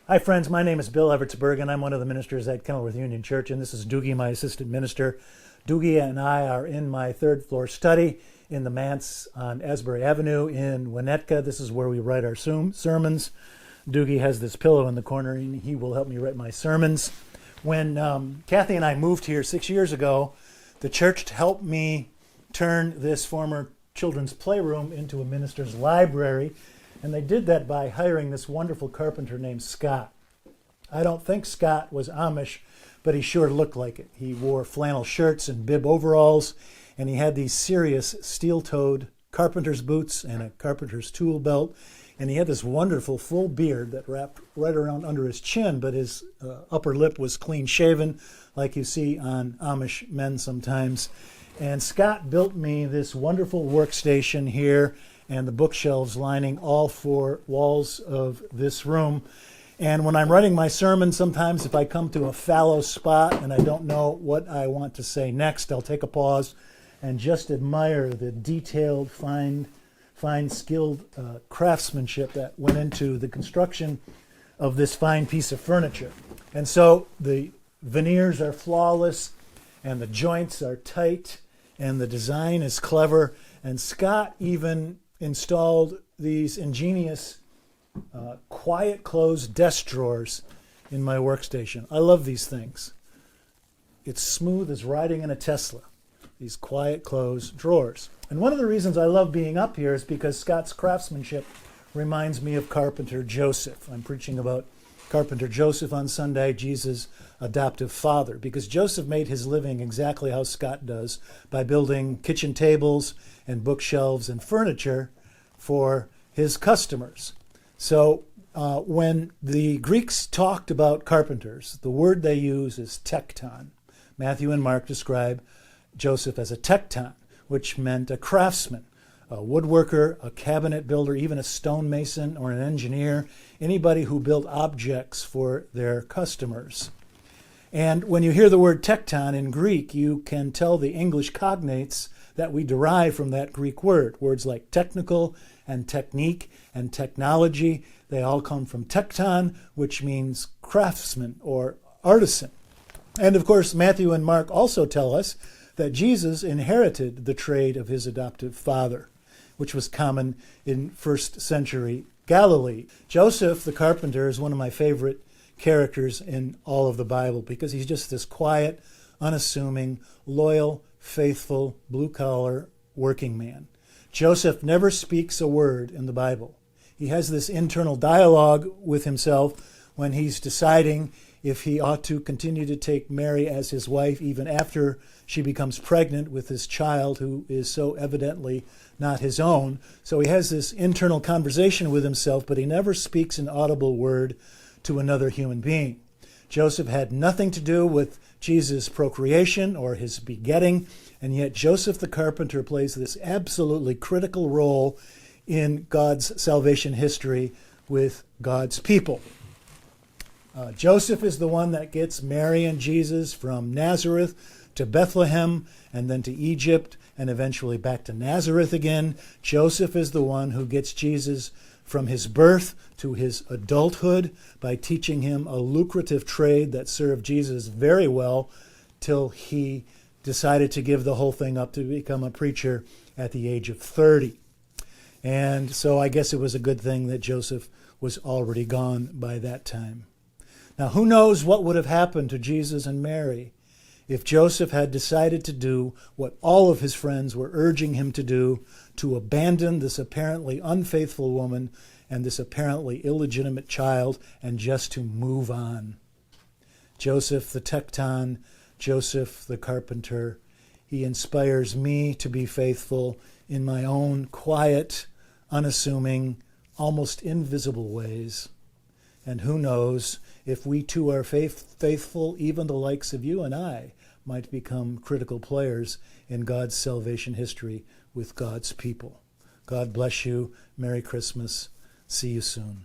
Hi friends, my name is Bill Evertsberg and I'm one of the ministers at Kenilworth Union Church, and this is Doogie, my assistant minister. Doogie and I are in my third floor study in the manse on Asbury Avenue in Winnetka. This is where we write our sermons. Doogie has this pillow in the corner and he will help me write my sermons. When Kathy and I moved here 6 years ago, the church helped me turn this former children's playroom into a minister's library. And they did that by hiring this wonderful carpenter named Scott. I don't think Scott was Amish, but he sure looked like it. He wore flannel shirts and bib overalls, and he had these serious steel-toed carpenter's boots and a carpenter's tool belt. And he had this wonderful full beard that wrapped right around under his chin, but his upper lip was clean shaven, like you see on Amish men sometimes. And Scott built me this wonderful workstation here, and the bookshelves lining all four walls of this room. And when I'm writing my sermon, sometimes if I come to a fallow spot and I don't know what I want to say next, I'll take a pause and just admire the detailed, fine skilled craftsmanship that went into the construction of this fine piece of furniture. And so the veneers are flawless, and the joints are tight, and the design is clever. And Scott even installed these ingenious quiet close desk drawers in my workstation. I love these things. It's smooth as riding in a Tesla, these quiet close drawers. And one of the reasons I love being up here is because Scott's craftsmanship reminds me of Carpenter Joseph. I'm preaching about Carpenter Joseph on Sunday, Jesus' adoptive father, because Joseph made his living exactly how Scott does, by building kitchen tables and bookshelves and furniture for his customers. So when the Greeks talked about carpenters, the word they use is tekton. Matthew and Mark describe Joseph as a tekton, which meant a craftsman, a woodworker, a cabinet builder, even a stonemason or an engineer, anybody who built objects for their customers. And when you hear the word tekton in Greek, you can tell the English cognates that we derive from that Greek word. Words like technical and technique and technology, they all come from tekton, which means craftsman or artisan. And of course, Matthew and Mark also tell us that Jesus inherited the trade of his adoptive father, which was common in first century Galilee. Joseph the carpenter is one of my favorite characters in all of the Bible, because he's just this quiet, unassuming, loyal, faithful, blue-collar working man. Joseph never speaks a word in the Bible. He has this internal dialogue with himself when he's deciding if he ought to continue to take Mary as his wife even after she becomes pregnant with this child who is so evidently not his own. So he has this internal conversation with himself, but he never speaks an audible word to another human being. Joseph had nothing to do with Jesus' procreation or his begetting, and yet Joseph the carpenter plays this absolutely critical role in God's salvation history with God's people. Joseph is the one that gets Mary and Jesus from Nazareth to Bethlehem and then to Egypt and eventually back to Nazareth again. Joseph is the one who gets Jesus from his birth to his adulthood by teaching him a lucrative trade that served Jesus very well till he decided to give the whole thing up to become a preacher at the age of 30. And so I guess it was a good thing that Joseph was already gone by that time. Now, who knows what would have happened to Jesus and Mary if Joseph had decided to do what all of his friends were urging him to do, to abandon this apparently unfaithful woman and this apparently illegitimate child, and just to move on. Joseph the tekton, Joseph the carpenter, he inspires me to be faithful in my own quiet, unassuming, almost invisible ways. And who knows, if we too are faithful, even the likes of you and I might become critical players in God's salvation history with God's people. God bless you. Merry Christmas. See you soon.